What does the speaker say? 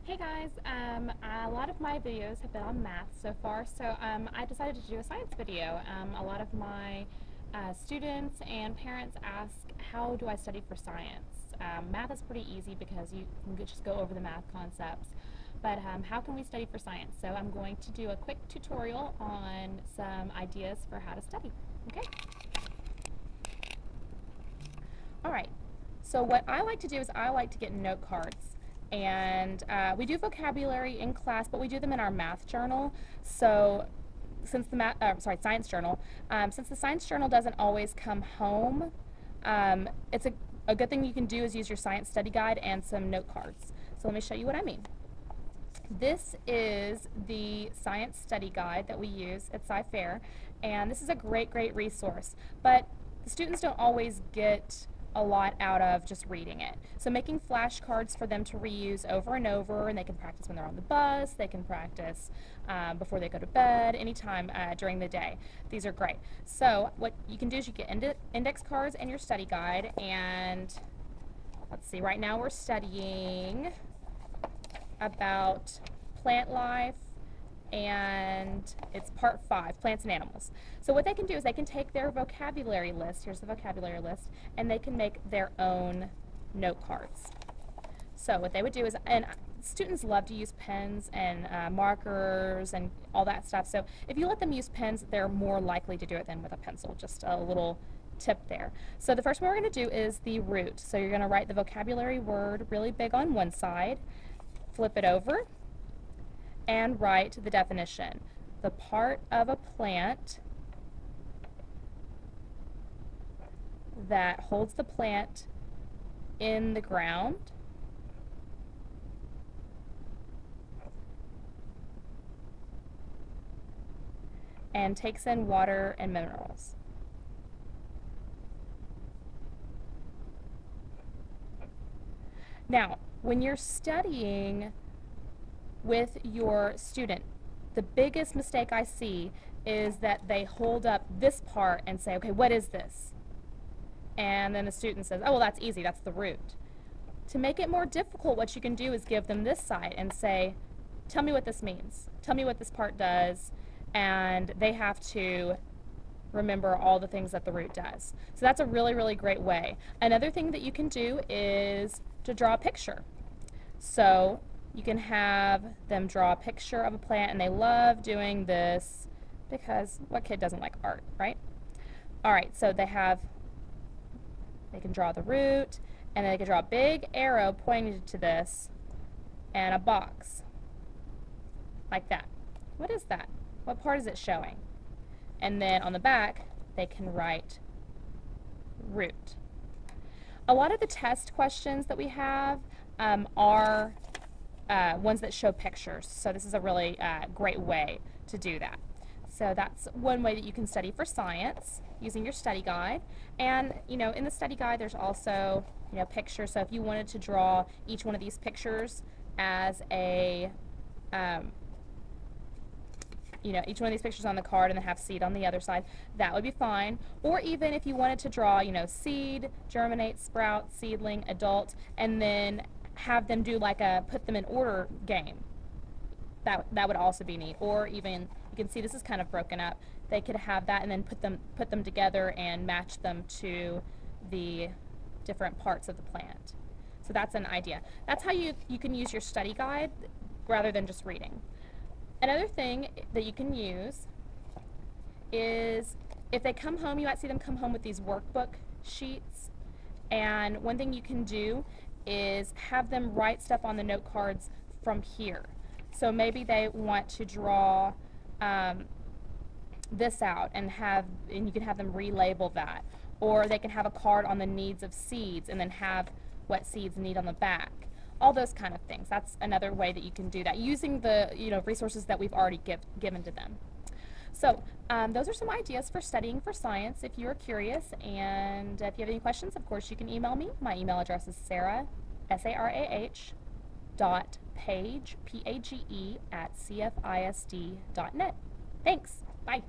Hey guys, a lot of my videos have been on math so far, so I decided to do a science video. A lot of my students and parents ask, how do I study for science? Math is pretty easy because you can just go over the math concepts, but how can we study for science? So I'm going to do a quick tutorial on some ideas for how to study. Okay? All right. So what I like to do is I like to get note cards. And we do vocabulary in class, but we do them in our math journal. So since the science journal, since the science journal doesn't always come home, it's a good thing you can do is use your science study guide and some note cards. So let me show you what I mean. This is the science study guide that we use at Sci-Fair, and this is a great resource. But the students don't always get a lot out of just reading it. So making flashcards for them to reuse over and over, and they can practice when they're on the bus, they can practice before they go to bed, anytime during the day. These are great. So what you can do is you get index cards and your study guide, and let's see, right now we're studying about plant life, and it's part 5, plants and animals. So what they can do is they can take their vocabulary list, here's the vocabulary list, and they can make their own note cards. So what they would do is, and students love to use pens and markers and all that stuff, so if you let them use pens, they're more likely to do it than with a pencil. Just a little tip there. So the first one we're going to do is the root. So you're going to write the vocabulary word really big on one side, flip it over, and write the definition. The part of a plant that holds the plant in the ground and takes in water and minerals. Now, when you're studying with your student, the biggest mistake I see is that they hold up this part and say, okay, what is this? And then the student says, oh, well, that's easy, that's the root. To make it more difficult, what you can do is give them this side and say, tell me what this means. Tell me what this part does. And they have to remember all the things that the root does. So that's a really great way. Another thing that you can do is to draw a picture. So you can have them draw a picture of a plant, and they love doing this because what kid doesn't like art, right? All right, so they can draw the root, and then they can draw a big arrow pointing to this and a box like that. What is that? What part is it showing? And then on the back, they can write root. A lot of the test questions that we have are ones that show pictures. So this is a really great way to do that. So that's one way that you can study for science using your study guide. And in the study guide, there's also pictures. So if you wanted to draw each one of these pictures as a each one of these pictures on the card and then have seed on the other side, that would be fine. Or even if you wanted to draw, seed, germinate, sprout, seedling, adult, and then have them do like a put them in order game. That would also be neat. Or even, you can see this is kind of broken up. They could have that and then put them together and match them to the different parts of the plant. So that's an idea. That's how you can use your study guide rather than just reading. Another thing that you can use is if they come home, you might see them come home with these workbook sheets. And one thing you can do is have them write stuff on the note cards from here. So maybe they want to draw this out and you can have them relabel that. Or they can have a card on the needs of seeds and then have what seeds need on the back. All those kind of things. That's another way that you can do that using the resources that we've already given to them. So those are some ideas for studying for science if you're curious, and if you have any questions, of course, you can email me. My email address is Sarah, S-A-R-A-H, .page, P-A-G-E, @cfisd.net. Thanks. Bye.